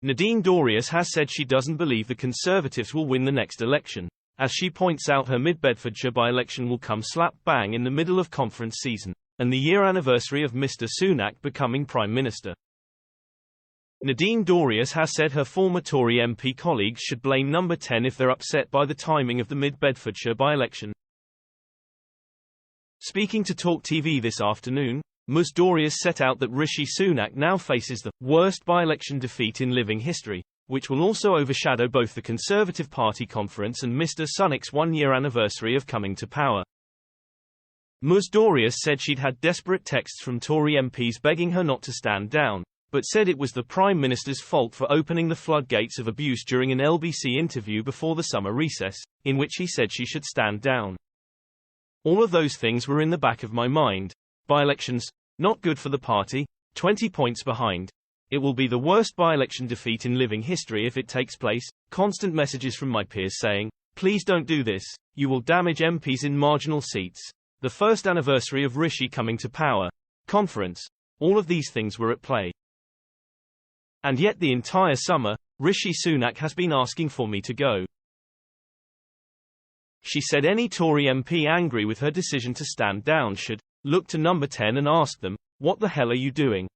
Nadine Dorries has said she doesn't believe the Conservatives will win the next election, as she points out her Mid Bedfordshire by-election will come slap bang in the middle of conference season, and the year anniversary of Mr Sunak becoming Prime Minister. Nadine Dorries has said her former Tory MP colleagues should blame Number 10 if they're upset by the timing of the Mid Bedfordshire by-election. Speaking to Talk TV this afternoon, Ms Dorries set out that Rishi Sunak now faces the worst by-election defeat in living history, which will also overshadow both the Conservative Party conference and Mr Sunak's one-year anniversary of coming to power. Ms Dorries said she'd had desperate texts from Tory MPs begging her not to stand down, but said it was the Prime Minister's fault for opening the floodgates of abuse during an LBC interview before the summer recess, in which he said she should stand down. All of those things were in the back of my mind. By-elections, not good for the party, 20 points behind. It will be the worst by-election defeat in living history if it takes place. Constant messages from my peers saying, please don't do this, you will damage MPs in marginal seats. The first anniversary of Rishi coming to power. Conference. All of these things were at play. And yet the entire summer, Rishi Sunak has been asking for me to go. She said any Tory MP angry with her decision to stand down should look to Number 10 and ask them, what the hell are you doing?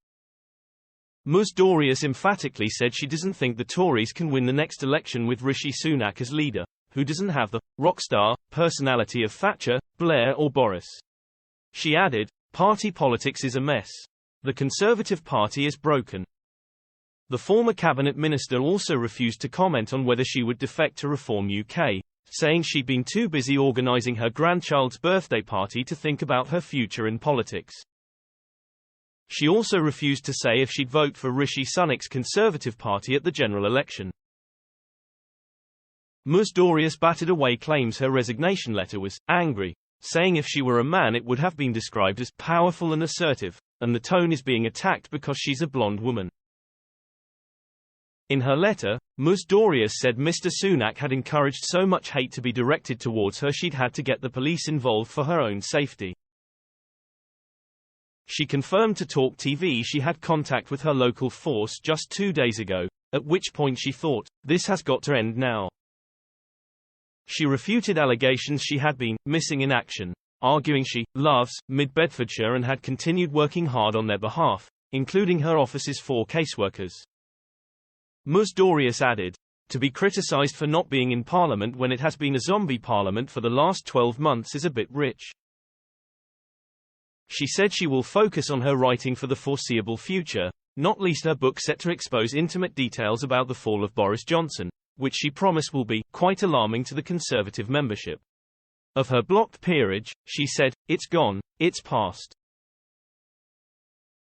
Ms Dorries emphatically said she doesn't think the Tories can win the next election with Rishi Sunak as leader, who doesn't have the rock star personality of Thatcher, Blair or Boris. She added, party politics is a mess. The Conservative Party is broken. The former cabinet minister also refused to comment on whether she would defect to Reform UK, saying she'd been too busy organising her grandchild's birthday party to think about her future in politics. She also refused to say if she'd vote for Rishi Sunak's Conservative Party at the general election. Ms Dorries batted away claims her resignation letter was angry, saying if she were a man it would have been described as powerful and assertive, and the tone is being attacked because she's a blonde woman. In her letter, Ms Dorries said Mr Sunak had encouraged so much hate to be directed towards her she'd had to get the police involved for her own safety. She confirmed to Talk TV she had contact with her local force just 2 days ago, at which point she thought, this has got to end now. She refuted allegations she had been missing in action, arguing she loves Mid Bedfordshire and had continued working hard on their behalf, including her office's 4 caseworkers. Ms Dorries added, to be criticised for not being in Parliament when it has been a zombie Parliament for the last 12 months is a bit rich. She said she will focus on her writing for the foreseeable future, not least her book set to expose intimate details about the fall of Boris Johnson, which she promised will be quite alarming to the Conservative membership. Of her blocked peerage, she said, it's gone, it's past.